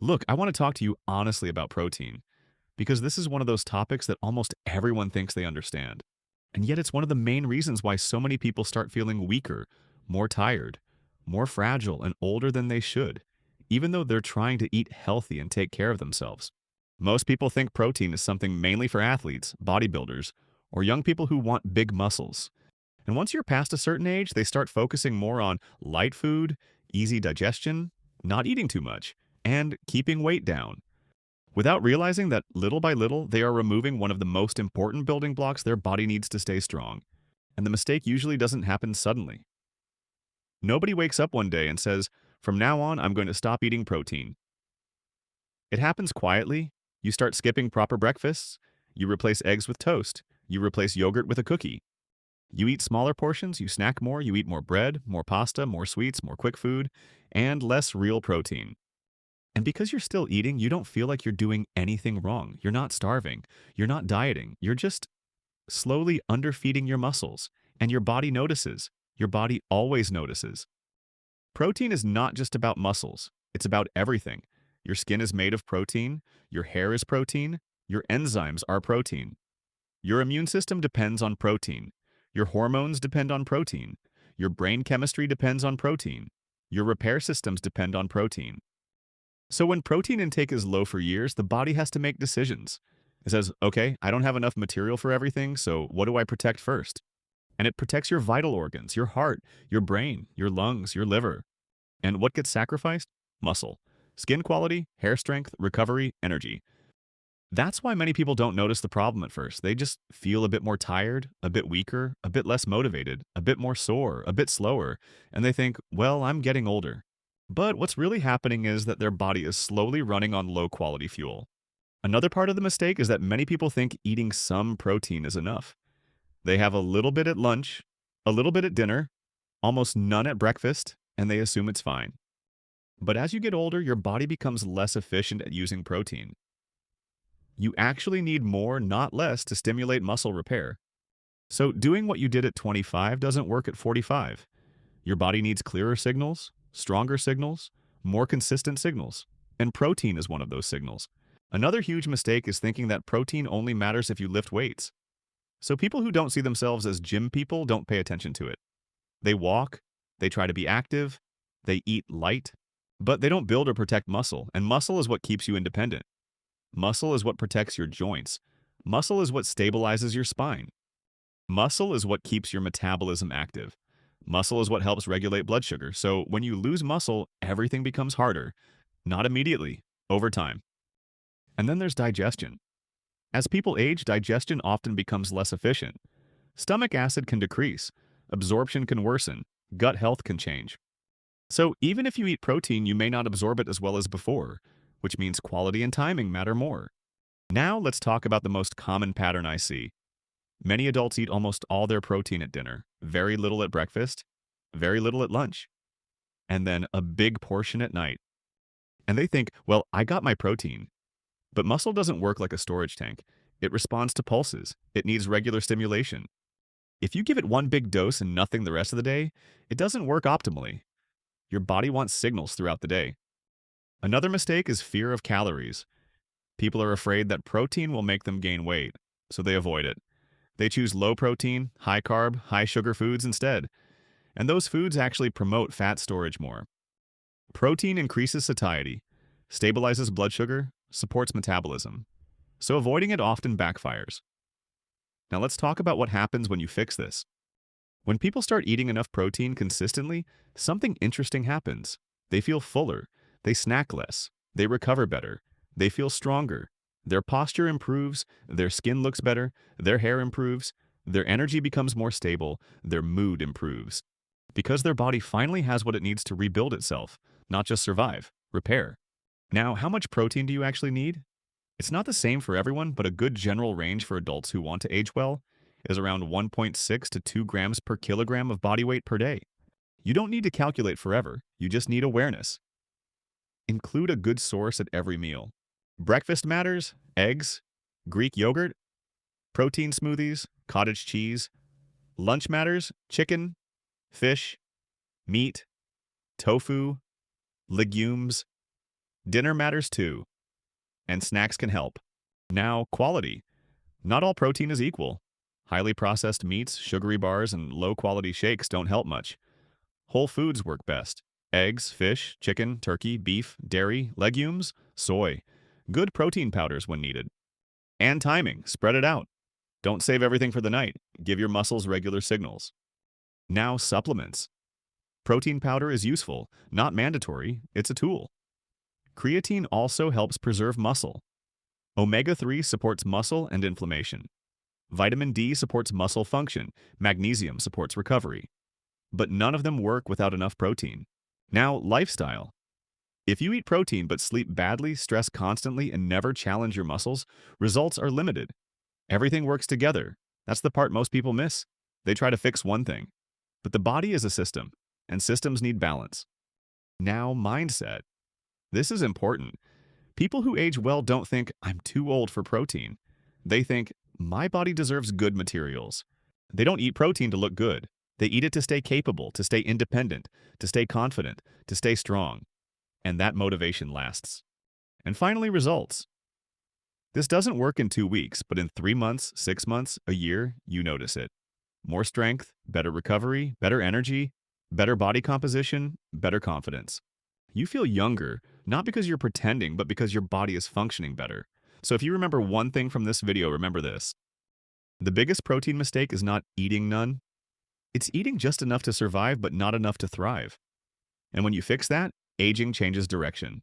Look, I want to talk to you honestly about protein because this is one of those topics that almost everyone thinks they understand. And yet it's one of the main reasons why so many people start feeling weaker, more tired, more fragile, and older than they should, even though they're trying to eat healthy and take care of themselves. Most people think protein is something mainly for athletes, bodybuilders, or young people who want big muscles. And once you're past a certain age, they start focusing more on light food, easy digestion, not eating too much, and keeping weight down, without realizing that little by little they are removing one of the most important building blocks their body needs to stay strong. And the mistake usually doesn't happen suddenly. Nobody wakes up one day and says, "From now on, I'm going to stop eating protein." It happens quietly. You start skipping proper breakfasts, you replace eggs with toast, you replace yogurt with a cookie. You eat smaller portions, you snack more, you eat more bread, more pasta, more sweets, more quick food, and less real protein. And because you're still eating, you don't feel like you're doing anything wrong. You're not starving. You're not dieting. You're just slowly underfeeding your muscles. And your body notices. Your body always notices. Protein is not just about muscles. It's about everything. Your skin is made of protein. Your hair is protein. Your enzymes are protein. Your immune system depends on protein. Your hormones depend on protein. Your brain chemistry depends on protein. Your repair systems depend on protein. So when protein intake is low for years, the body has to make decisions. It says, okay, I don't have enough material for everything, so what do I protect first? And it protects your vital organs, your heart, your brain, your lungs, your liver. And what gets sacrificed? Muscle. Skin quality, hair strength, recovery, energy. That's why many people don't notice the problem at first. They just feel a bit more tired, a bit weaker, a bit less motivated, a bit more sore, a bit slower, and they think, well, I'm getting older. But what's really happening is that their body is slowly running on low quality fuel. Another part of the mistake is that many people think eating some protein is enough. They have a little bit at lunch, a little bit at dinner, almost none at breakfast, and they assume it's fine. But as you get older, your body becomes less efficient at using protein. You actually need more, not less, to stimulate muscle repair. So doing what you did at 25 doesn't work at 45. Your body needs clearer signals, stronger signals, more consistent signals, and protein is one of those signals. Another huge mistake is thinking that protein only matters if you lift weights. So people who don't see themselves as gym people don't pay attention to it. They walk, they try to be active, they eat light, but they don't build or protect muscle, and muscle is what keeps you independent. Muscle is what protects your joints. Muscle is what stabilizes your spine. Muscle is what keeps your metabolism active. Muscle is what helps regulate blood sugar. So when you lose muscle, everything becomes harder. Not immediately, over time. And then there's digestion. As people age, digestion often becomes less efficient. Stomach acid can decrease. Absorption can worsen. Gut health can change. So even if you eat protein, you may not absorb it as well as before, which means quality and timing matter more. Now let's talk about the most common pattern I see. Many adults eat almost all their protein at dinner, very little at breakfast, very little at lunch, and then a big portion at night. And they think, well, I got my protein. But muscle doesn't work like a storage tank. It responds to pulses. It needs regular stimulation. If you give it one big dose and nothing the rest of the day, it doesn't work optimally. Your body wants signals throughout the day. Another mistake is fear of calories. People are afraid that protein will make them gain weight, so they avoid it. They choose low protein, high carb, high sugar foods instead. And those foods actually promote fat storage more. Protein increases satiety, stabilizes blood sugar, supports metabolism. So avoiding it often backfires. Now let's talk about what happens when you fix this. When people start eating enough protein consistently, something interesting happens. They feel fuller, they snack less, they recover better, they feel stronger, their posture improves, their skin looks better, their hair improves, their energy becomes more stable, their mood improves. Because their body finally has what it needs to rebuild itself, not just survive, repair. Now, how much protein do you actually need? It's not the same for everyone, but a good general range for adults who want to age well is around 1.6 to 2 grams per kilogram of body weight per day. You don't need to calculate forever, you just need awareness. Include a good source at every meal. Breakfast matters, eggs, Greek yogurt, protein smoothies, cottage cheese. Lunch matters, chicken, fish, meat, tofu, legumes. Dinner matters too, and snacks can help. Now, quality. Not all protein is equal. Highly processed meats, sugary bars, and low-quality shakes don't help much. Whole foods work best. Eggs, fish, chicken, turkey, beef, dairy, legumes, soy. Good protein powders when needed. And timing. Spread it out. Don't save everything for the night. Give your muscles regular signals. Now, supplements. Protein powder is useful, not mandatory, it's a tool. Creatine also helps preserve muscle. Omega-3 supports muscle and inflammation. Vitamin D supports muscle function. Magnesium supports recovery. But none of them work without enough protein. Now, lifestyle. If you eat protein but sleep badly, stress constantly, and never challenge your muscles, results are limited. Everything works together. That's the part most people miss. They try to fix one thing. But the body is a system, and systems need balance. Now, mindset. This is important. People who age well don't think, I'm too old for protein. They think, my body deserves good materials. They don't eat protein to look good. They eat it to stay capable, to stay independent, to stay confident, to stay strong. And that motivation lasts. And finally, results. This doesn't work in 2 weeks, but in 3 months, 6 months, a year, you notice it. More strength, better recovery, better energy, better body composition, better confidence. You feel younger, not because you're pretending, but because your body is functioning better. So if you remember one thing from this video, remember this. The biggest protein mistake is not eating none. It's eating just enough to survive, but not enough to thrive. And when you fix that, aging changes direction.